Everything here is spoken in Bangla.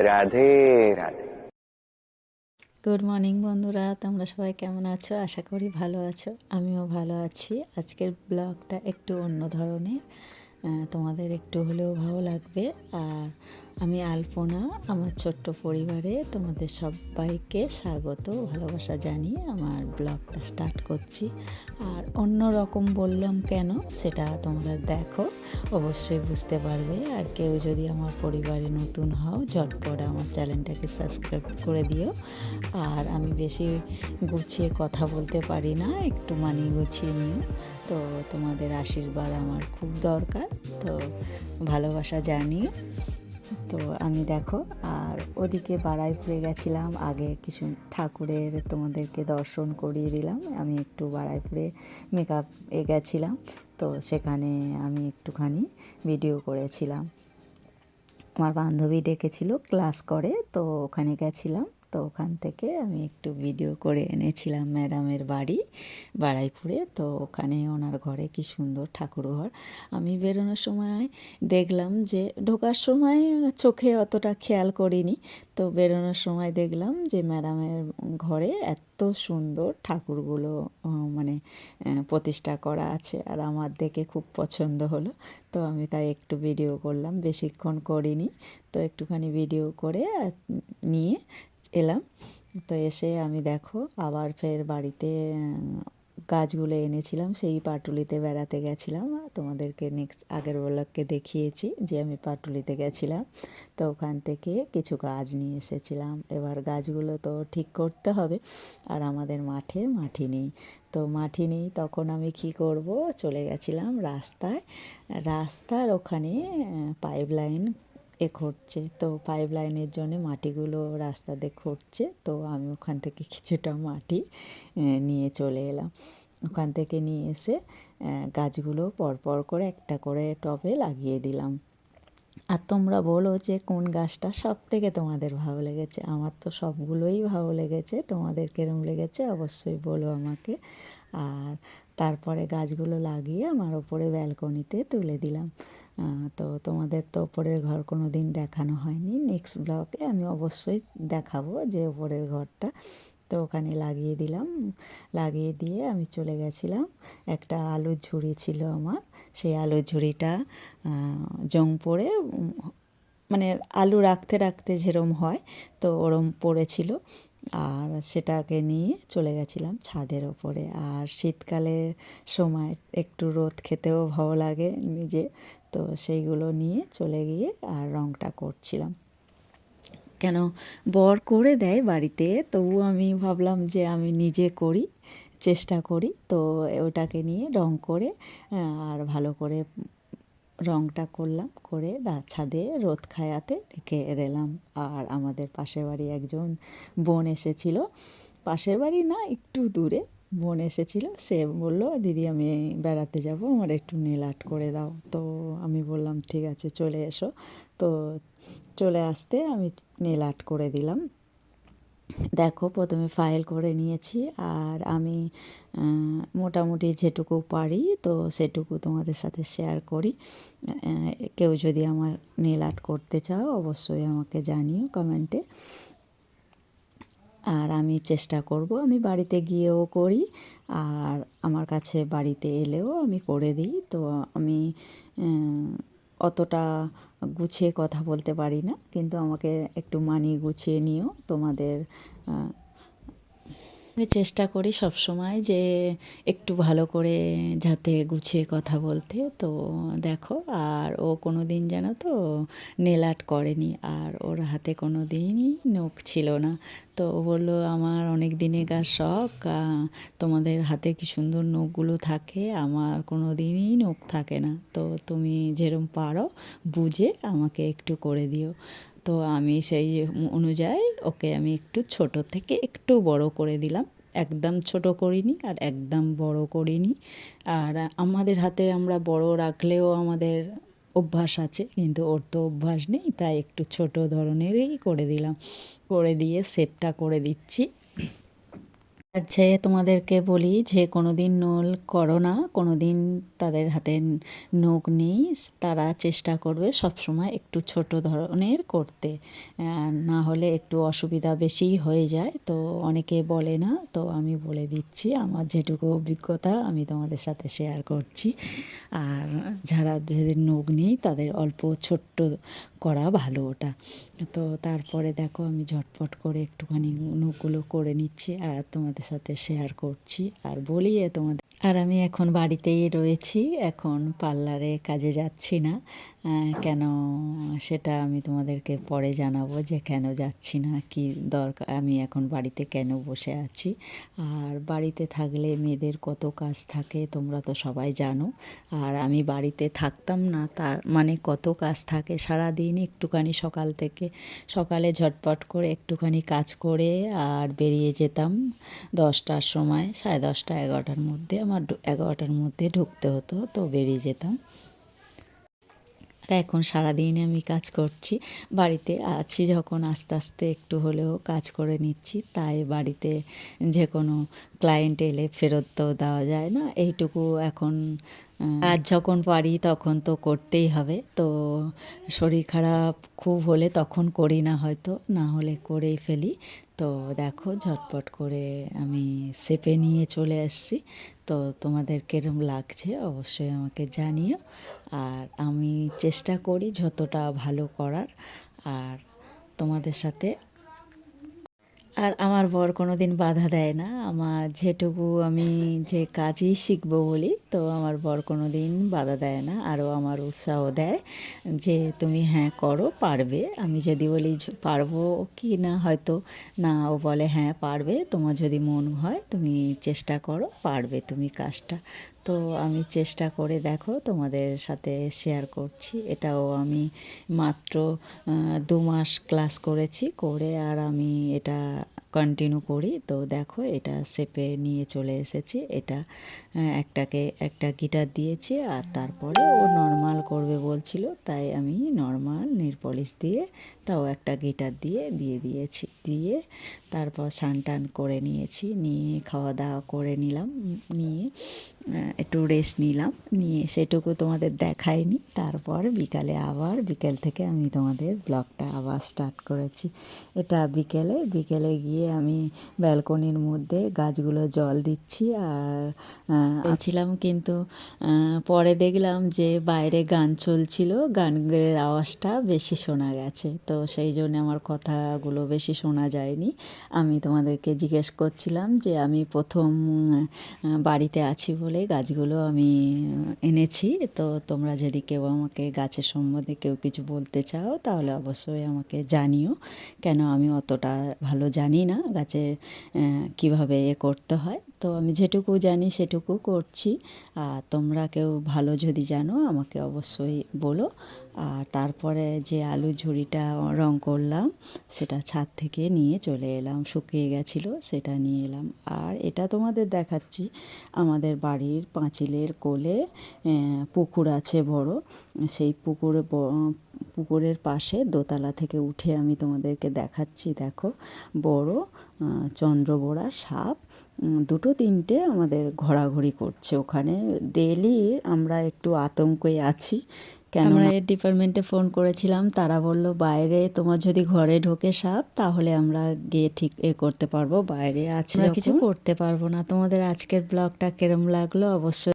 রাধে রাধে। গুড মর্নিং বন্ধুরা, তোমরা সবাই কেমন আছো? আশা করি ভালো আছো। আমিও ভালো আছি। আজকের ব্লগটা একটু অন্য ধরনের, তোমাদের একটু হলেও ভালো লাগবে। আর আমি আলপনা, আমার ছোট্ট পরিবারে তোমাদের সবাইকে স্বাগত ভালোবাসা জানিয়ে আমার ব্লগটা স্টার্ট করছি। আর অন্য রকম বললাম কেন সেটা তোমরা দেখো, অবশ্যই বুঝতে পারবে। আর কেউ যদি আমার পরিবারে নতুন হও, ঝটপট আমার চ্যানেলটাকে সাবস্ক্রাইব করে দিও। আর আমি বেশি গুছিয়ে কথা বলতে পারি না, একটু মানিয়ে গুছিয়ে নিও। তো তোমাদের আশীর্বাদ আমার খুব দরকার, তো ভালোবাসা জানিও। তো আমি দেখো, আর ওদিকে বারাইপুরে গেছিলাম, আগে কিছু ঠাকুরের তোমাদেরকে দর্শন করিয়ে দিলাম। আমি একটু বারাইপুরে মেকআপ গেছিলাম, তো সেখানে আমি একটুখানি ভিডিও করেছিলাম। আমার বান্ধবী ডেকেছিল ক্লাস করে, তো ওখানে গেছিলাম। তো ওখান থেকে আমি একটু ভিডিও করে এনেছিলাম ম্যাডামের বাড়ি বারুইপুরে। তো ওখানে ওনার ঘরে কি সুন্দর ঠাকুর ঘর। আমি বেরোনোর সময় দেখলাম যে, ঢোকার সময় চোখে অতটা খেয়াল করিনি, তো বেরোনোর সময় দেখলাম যে ম্যাডামের ঘরে এত সুন্দর ঠাকুরগুলো মানে প্রতিষ্ঠা করা আছে। আর আমার দেখে খুব পছন্দ হলো, তো আমি তাই একটু ভিডিও করলাম, বেশিক্ষণ করিনি। তো একটুখানি ভিডিও করে নিয়ে এলাম। তো এসে আমি দেখো আবার ফের বাড়িতে গাছগুলো এনেছিলাম, সেই পাটুলিতে বেড়াতে গেছিলাম। তোমাদেরকে নেক্সট আগের ব্লগকে দেখিয়েছি যে আমি পাটুলিতে গেছিলাম। তো ওখান থেকে কিছু গাছ নিয়ে এসেছিলাম। এবার গাছগুলো তো ঠিক করতে হবে, আর আমাদের মাঠে মাটি নেই। তো মাটি নেই, তখন আমি কি করব, চলে গেছিলাম রাস্তায়। রাস্তার ওখানে পাইপ লাইন খুঁড়ছে, তো পাইপ লাইনের জন্যে মাটিগুলো রাস্তা দিয়ে খুঁড়ছে। তো আমি ওখান থেকে কিছুটা মাটি নিয়ে চলে এলাম। ওখান থেকে নিয়ে এসে গাছগুলো পরপর করে একটা করে টবে লাগিয়ে দিলাম। আর তোমরা বলো যে কোন গাছটা সব থেকে তোমাদের ভালো লেগেছে। আমার তো সবগুলোই ভালো লেগেছে, তোমাদের কিরম লেগেছে অবশ্যই বলো আমাকে। আর তারপরে গাছগুলো লাগিয়ে আমার ওপরে ব্যালকনিতে তুলে দিলাম। তো তোমাদের তো ওপরের ঘর কোনো দিন দেখানো হয়নি, নেক্সট ব্লগে আমি অবশ্যই দেখাবো যে ওপরের ঘরটা। তো ওখানে লাগিয়ে দিলাম, লাগিয়ে দিয়ে আমি চলে গেছিলাম। একটা আলুর ঝুড়ি ছিল আমার, সেই আলুর ঝুড়িটা জং পড়ে, মানে আলু রাখতে রাখতে যেরম হয়, তো ওরম পড়েছিল। আর সেটাকে নিয়ে চলে গেছিলাম ছাদের ওপরে। আর শীতকালের সময় একটু রোদ খেতেও ভালো লাগে নিজে, তো সেইগুলো নিয়ে চলে গিয়ে আর রঙটা করছিলাম। কেন, বর করে দেয় বাড়িতে, তবু আমি ভাবলাম যে আমি নিজে করি, চেষ্টা করি। তো ওটাকে নিয়ে রং করে আর ভালো করে রংটা করলাম, করে ছাদে রোদ খায়াতে রেখে এলাম। আর আমাদের পাশের বাড়ি একজন বোন এসেছিল, পাশের বাড়ি না একটু দূরে বোন এসেছিল। সে বলল, দিদি আমি বেড়াতে যাব, আমার একটু নেল আর্ট করে দাও। তো আমি বললাম ঠিক আছে চলে এসো। তো চলে আসতে আমি নেল আর্ট করে দিলাম। দেখো প্রথমে ফাইল করে নিয়েছি, আর আমি মোটামুটি যেটুকু পারি তো সেটুকু তোমাদের সাথে শেয়ার করি। কেউ যদি আমার নেল আর্ট করতে চাও অবশ্যই আমাকে জানিও কমেন্টে। আর আমি চেষ্টা করব, আমি বাড়িতে গিয়েও করি, আর আমার কাছে বাড়িতে এলেও আমি করে দিই। তো আমি অতটা গুছিয়ে কথা বলতে পারি না, কিন্তু আমাকে একটু মানিয়ে গুছিয়ে নিও তোমাদের। আমি চেষ্টা করি সব সময় যে একটু ভালো করে যাতে গুছিয়ে কথা বলতে। তো দেখো, আর ও কোনো দিন জানো তো নেল আর্ট করেনি, আর ওর হাতে কোনো দিনই নখ ছিল না। তো ও বললো, আমার অনেক দিনেকার শখ, তোমাদের হাতে কি সুন্দর নখগুলো থাকে, আমার কোনো দিনই নখ থাকে না। তো তুমি যেরম পারো বুঝে আমাকে একটু করে দিও। তো আমি সেই অনুযায়ী ওকে আমি একটু ছোট থেকে একটু বড় করে দিলাম। একদম ছোট করিনি আর একদম বড় করিনি। আর আমাদের হাতে আমরা বড় রাখলেও আমাদের অভ্যাস আছে, কিন্তু ওর তো অভ্যাস নেই, তাই একটু ছোট ধরনেরই করে দিলাম। করে দিয়ে শেপটা করে দিচ্ছি। আচ্ছা, তোমাদেরকে বলি যে কোনো দিন নল করো না, কোনো দিন তাদের হাতে নখ নেই, তারা চেষ্টা করবে সবসময় একটু ছোট ধরনের করতে, না হলে একটু অসুবিধা বেশিই হয়ে যায়। তো অনেকে বলে না, তো আমি বলে দিচ্ছি আমার যেটুকু অভিজ্ঞতা আমি তোমাদের সাথে শেয়ার করছি। আর যাদের নখ নেই তাদের অল্প ছোট্ট করা ভালো ওটা। তো তারপরে দেখো আমি ঝটপট করে একটুখানি নখগুলো করে নিচ্ছি আর তোমাদের সাথে শেয়ার করছি আর বলি তোমাদের। আর আমি এখন বাড়িতেই রয়েছি, এখন পার্লারে কাজে যাচ্ছি না। কেন সেটা আমি তোমাদেরকে পরে জানাবো যে কেন যাচ্ছি না, কি দরকার, আমি এখন বাড়িতে কেন বসে আছি। আর বাড়িতে থাকলে মেয়েদের কত কাজ থাকে তোমরা তো সবাই জানো। আর আমি বাড়িতে থাকতাম না তার মানে কত কাজ থাকে সারাদিন। একটুখানি সকালে ঝটপট করে একটুখানি কাজ করে আর বেরিয়ে যেতাম 10টার সময়, 10:30 11টার মধ্যে, আমার 11টার মধ্যে ঢুকতে হতো, তো বেরিয়ে যেতাম। আর এখন সারাদিন আমি কাজ করছি, বাড়িতে আছি যখন আস্তে আস্তে একটু হলেও কাজ করে নিচ্ছি। তাই বাড়িতে যে কোনো ক্লায়েন্ট এলে ফেরত তো দেওয়া যায় না, এইটুকু এখন কাজ যখন পারি তখন তো করতেই হবে। তো শরীর খারাপ খুব হলে তখন করি না, হয়তো না হলে করেই ফেলি। তো দেখো ঝটপট করে আমি শেপে নিয়ে চলে এসেছি। তো তোমাদের কিরম লাগছে অবশ্যই আমাকে জানিও। আর আমি চেষ্টা করি যতটা ভালো করার। আর তোমাদের সাথে আর আমার বর কোনো দিন বাধা দেয় না, আমার যেটুকু আমি যে কাজই শিখবো বলি, তো আমার বর কোনো দিন বাধা দেয় না, আরও আমার উৎসাহ দেয় যে তুমি হ্যাঁ করো, পারবে। আমি যদি বলি পারবো কি না, হয়তো না, ও বলে হ্যাঁ পারবে, তোমার যদি মন হয় তুমি চেষ্টা করো, পারবে তুমি কাজটা। তো আমি চেষ্টা করে দেখো তোমাদের সাথে শেয়ার করছি। এটাও আমি মাত্র 2 মাস ক্লাস করেছি, করে আর আমি এটা কন্টিনিউ করি। তো দেখো এটা শেপে নিয়ে চলে এসেছি। এটা একটা গিটার দিয়েছি আর তারপরে ও নর্মাল করবে বলছিল, তাই আমি নর্মাল নেল পলিশ দিয়ে তাও একটা গিটার দিয়ে দিয়েছি। দিয়ে তারপর স্নান টান করে নিয়েছি, নিয়ে খাওয়া দাওয়া করে নিলাম, নিয়ে একটু রেস্ট নিলাম, নিয়ে সেটুকু তোমাদের দেখাইনি। তারপর বিকেল থেকে আমি তোমাদের ব্লগটা আবার স্টার্ট করেছি। এটা বিকেলে গিয়ে আমি ব্যালকনির মধ্যে গাছগুলো জল দিচ্ছি আর ছিলাম, কিন্তু পরে দেখলাম যে বাইরে গান চলছিল, গানের আওয়াজটা বেশি শোনা গেছে, তো সেই জন্য আমার কথাগুলো বেশি শোনা যায়নি। আমি তোমাদেরকে জিজ্ঞেস করছিলাম যে আমি প্রথম বাড়িতে আছি বলে গাছগুলো আমি এনেছি। তো তোমরা যদি কেউ আমাকে গাছের সম্বন্ধে কেউ কিছু বলতে চাও তাহলে অবশ্যই আমাকে জানিও, কেন আমি অতটা ভালো জানি না গাছের কীভাবে করতে হয়। তো আমি যেটুকু জানি সেটুকু করছি, আর তোমরা কেউ ভালো যদি জানো আমাকে অবশ্যই বলো। আর তারপরে যে আলু ঝুড়িটা রং করলাম সেটা ছাদ থেকে নিয়ে চলে এলাম, শুকিয়ে গেছিলো, সেটা নিয়ে এলাম। আর এটা তোমাদের দেখাচ্ছি, আমাদের বাড়ির পাঁচিলের কোলে পুকুর আছে বড়, সেই পুকুরের পাশে দোতলা থেকে উঠে আমি তোমাদেরকে দেখাচ্ছি। দেখো বড় চন্দ্রবোড়া সাপ 2-3টে আমাদের ঘোরাঘুরি করছে ওখানে। ডেলি আমরা একটু আতঙ্কে আছি, কেন আমরা এর ডিপার্টমেন্টে ফোন করেছিলাম, তারা বলল বাইরে তোমার যদি ঘরে ঢোকে সাপ তাহলে আমরা গিয়ে ঠিক করতে পারবো, বাইরে আছে কিছু করতে পারবো না। তোমাদের আজকের ব্লগটা কিরম লাগলো অবশ্যই